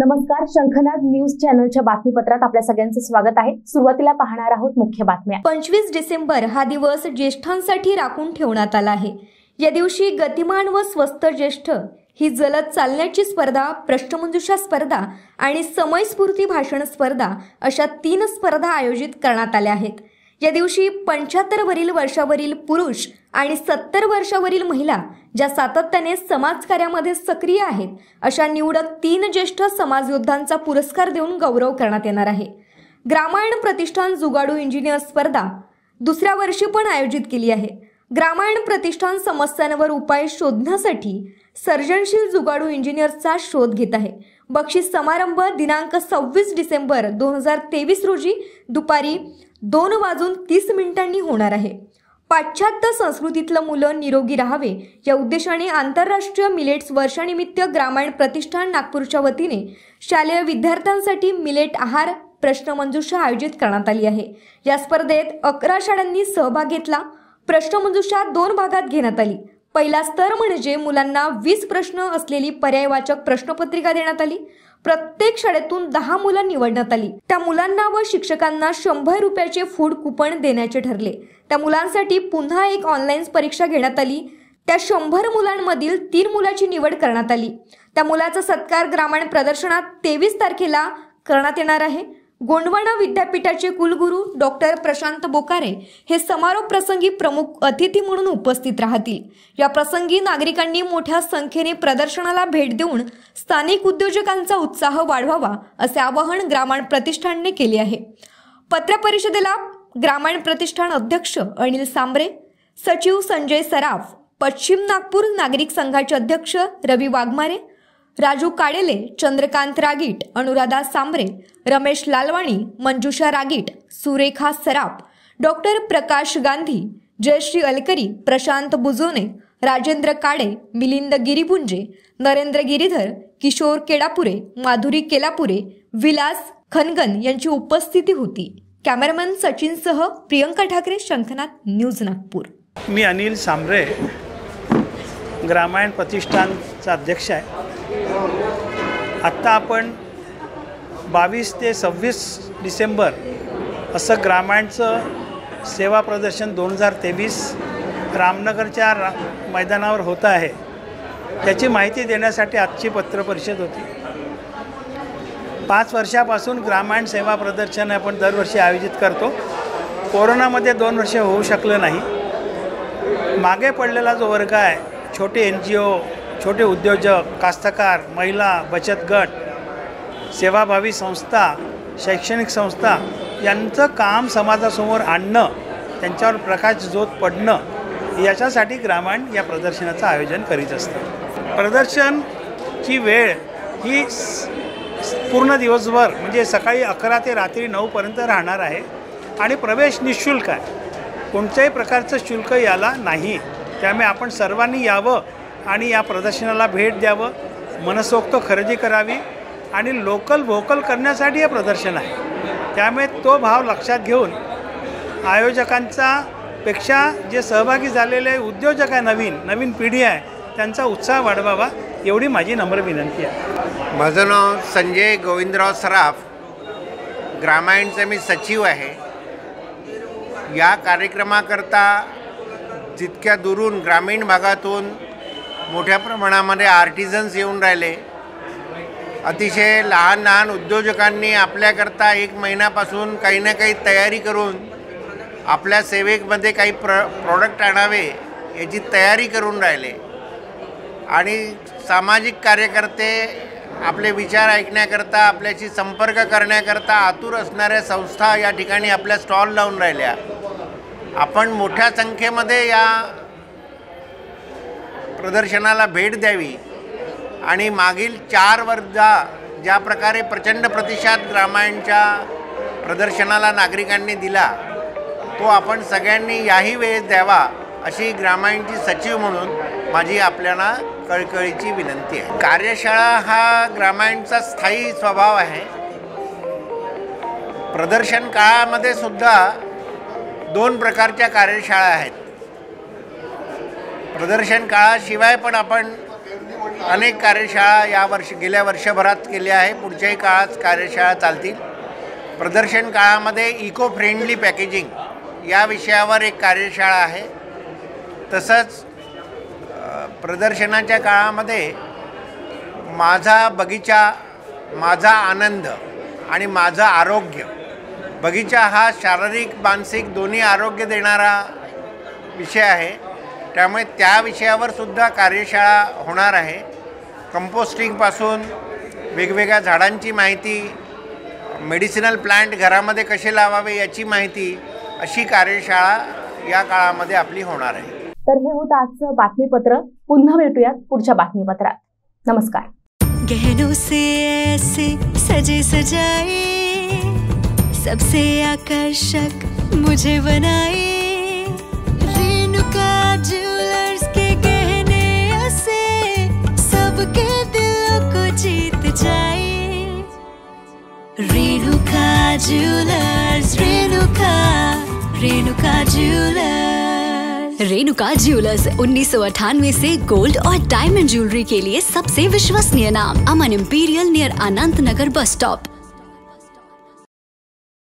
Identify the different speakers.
Speaker 1: नमस्कार, शंखनाद न्यूज चॅनलच्या बातमीपत्रात आपल्या सगळ्यांचं स्वागत आहे। सुरुवातीला पाहणार आहोत मुख्य बातम्या।
Speaker 2: 25 डिसेंबर हा दिवस ज्येष्ठांसाठी राखून ठेवण्यात आला आहे। या दिवशी गतिमान व स्वस्थ ज्येष्ठ ही जलद चालण्याची स्पर्धा, प्रश्नमंजुषा स्पर्धा आणि समयस्फूर्ती भाषण स्पर्धा अशा 3 स्पर्धा आयोजित करण्यात आल्या आहेत। या दिवशी 75 वर्षावरील पुरुष आणि 70 वर्षावरील महिला ज्या सातत्याने समाजकार्यामध्ये सक्रिय आहेत अशा निवडक 3 ज्येष्ठ समाजयोद्धांचा पुरस्कार देऊन गौरव करण्यात येणार आहे। ग्रामायण प्रतिष्ठान जुगाडू इंजिनियर स्पर्धा दुसऱ्या वर्षी पण आयोजित केली आहे। ग्रामायण प्रतिष्ठान समस्यांवर उपाय शोधण्यासाठी सर्जनशील जुगाडू इंजिनियर्सचा शोध घेत आहे। बक्षीस समारंभ दिनांक 26 डिसेंबर 2023 रोजी दुपारी 2:30 होणार आहे। पाश्चात्य संस्कृतीतलं मुलं निरोगी राहावे या उद्देशाने आंतरराष्ट्रीय मिलेट्स वर्षानिमित्त ग्रामायण प्रतिष्ठान नागपूरच्या वतीने शालेय विद्यार्थ्यांसाठी मिलेट आहार प्रश्नमंजुषा आयोजित करण्यात आली आहे। या स्पर्धेत 11 शाळांनी सहभाग घेतला। प्रश्नमंजुषा 2 भागात घेण्यात आली। पहिला स्तर म्हणजे मुलांना 20 प्रश्न असलेली पर्यायवाचक प्रश्नपत्रिका देण्यात आली। प्रत्येक शाळेतून 10 मुलं निवडण्यात आली। त्या मुलांना व शिक्षकांना 100 रुपयाचे फूड कुपन देण्याचे ठरले। त्या मुलांसाठी पुन्हा एक ऑनलाईन परीक्षा घेण्यात आली। त्या 100 मुलांमधील 3 मुलाची निवड करण्यात आली। त्या मुलाचा सत्कार ग्रामायण प्रदर्शनात 23 तारखेला करण्यात येणार आहे। गोंडवाना विद्यापीठाचे कुलगुरू डॉक्टर प्रशांत बोकारे हे समारोप प्रसंगी प्रमुख अतिथी म्हणून उपस्थित राहतील। या प्रसंगी नागरिकांनी मोठ्या संख्येने प्रदर्शनाला भेट देऊन स्थानिक उद्योजकांचा उत्साह वाढवावा असे आवाहन ग्रामायण प्रतिष्ठानने केले आहे। पत्रपरिषदेला ग्रामायण प्रतिष्ठान अध्यक्ष अनिल सांबरे, सचिव संजय सराफ, पश्चिम नागपूर नागरिक संघाचे अध्यक्ष रवी वाघमारे, राजू काडेले, चंद्रकांत रागीट, अनुराधा सांबरे, रमेश लालवाणी, मंजुषा रागीट, सुरेखा सराफ, डॉक्टर प्रकाश गांधी, जयश्री अलकरी, प्रशांत बुजोने, राजेंद्र काडे, मिलिंद गिरीपुंजे, नरेंद्र गिरीधर, किशोर केडापुरे, माधुरी केलापुरे, विलास खनगन यांची उपस्थिती होती। कॅमेरामॅन सचिनसह प्रियंका ठाकरे, शंखनाद न्यूज नागपूर।
Speaker 3: मी अनिल सांबरे, ग्रामायण प्रतिष्ठानचा अध्यक्ष आहे। आत्ता आपण 22 ते 26 डिसेंबर असं ग्रामायणचं सेवा प्रदर्शन 2023 रामनगरच्या मैदानावर होतं आहे। त्याची माहिती देण्यासाठी आजची पत्रपरिषद होती। 5 वर्षापासून ग्रामायण सेवा प्रदर्शन आपण दरवर्षी आयोजित करतो। कोरोनामध्ये 2 वर्षे होऊ शकलं नाही। मागे पडलेला जो वर्ग आहे, छोटे NGO, छोटे उद्योजक, कास्तकार, महिला, बचत गट, सेवाभावी संस्था, शैक्षणिक संस्था यांचं काम समाजासमोर आणणं, त्यांच्यावर प्रकाश जोत पडणं याच्यासाठी ग्रामायण या प्रदर्शनाचं आयोजन करीत असतं। प्रदर्शनची वेळ ही पूर्ण दिवसभर म्हणजे सकाळी 11 ते रात्री 9 पर्यंत राहणार आहे आणि प्रवेश निःशुल्क आहे। कोणत्याही प्रकारचं शुल्क याला नाही। त्यामुळे आपण सर्वांनी यावं आणि या प्रदर्शनाला भेट द्यावं, मनसोक्त खरेदी करावी आणि लोकल व्होकल करण्यासाठी हे प्रदर्शन आहे। त्यामुळे तो भाव लक्षात घेऊन आयोजकांचा पेक्षा जे सहभागी झालेले उद्योजक आहे, नवीन पिढी आहे, त्यांचा उत्साह वाढवावा एवढी माझी नम्र विनंती आहे।
Speaker 4: माझं नाव संजय गोविंदराव सराफ, ग्रामायणचे मी सचिव आहे। या कार्यक्रमाकरता जितक्या दुरून ग्रामीण भागातून मोठ्या प्रमाणामध्ये आर्टिझन्स येऊन राहिले। अतिशय लहान उद्योजकांनी आपल्याकरता 1 महिन्यापासून काही ना काही तयारी करून आपल्या सेवेमध्ये काही प्रॉडक्ट आणावे याची तयारी करून राहिले आणि सामाजिक कार्यकर्ते आपले विचार ऐकण्याकरता, आपल्याशी संपर्क करण्याकरता आतुर असणाऱ्या संस्था या ठिकाणी आपल्या स्टॉल लावून राहिल्या। आपण मोठ्या संख्येमध्ये या प्रदर्शनाला भेट द्यावी आणि मागील 4 वर्षात ज्या प्रकारे प्रचंड प्रतिसाद ग्रामायणच्या प्रदर्शनाला नागरिकांनी दिला, तो आपण सगळ्यांनी याही वेळेस द्यावा अशी ग्रामायणची सचिव म्हणून माझी आपल्याला कळकळीची विनंती आहे। कार्यशाळा हा ग्रामायणचा स्थायी स्वभाव आहे। प्रदर्शन काळामध्ये सुद्धा 2 प्रकारच्या कार्यशाळा आहेत। प्रदर्शन काळाशिवाय पण आपण अनेक कार्यशाळा गेल्या वर्षभरात केल्या आहे. पुढच्याही काळात कार्यशाळा चालतील. प्रदर्शन काळामध्ये इको फ्रेंडली पॅकेजिंग या विषयावर एक कार्यशाळा आहे. तसंच प्रदर्शनाच्या काळामध्ये माझा बगीचा, माझा आनंद आणि माझं आरोग्य. बगीचा हा शारीरिक मानसिक दोन्ही आरोग्य देणारा विषय आहे. त्यामुळे त्या विषयावर सुद्धा कार्यशाळा होणार आहे. कंपोस्टिंगपासून वेगवेगळ्या झाडांची माहिती, मेडिसिनल प्लांट घरामध्ये कसे लावावे याची माहिती, अशी कार्यशाळा या काळामध्ये आपली होणार आहे.
Speaker 1: तर हे होतं आजचं बातमीपत्र. पुन्हा भेटूयात पुढच्या बातमीपत्रात. नमस्कार.
Speaker 5: गहनों से ऐसे सजे सजाए, सबसे आकर्षक मुझे बनाए, रेणुका ज्वेलर्स के गहने ऐसे सबके दिलों को जीत जाए. Renuka jewellers, Renuka jewellers. Renuka jewellers 1998 से गोल्ड और डायमंड ज्वेलरी के लिए सबसे विश्वसनीय नाम. अमन इंपीरियल नियर अनंत नगर बस स्टॉप.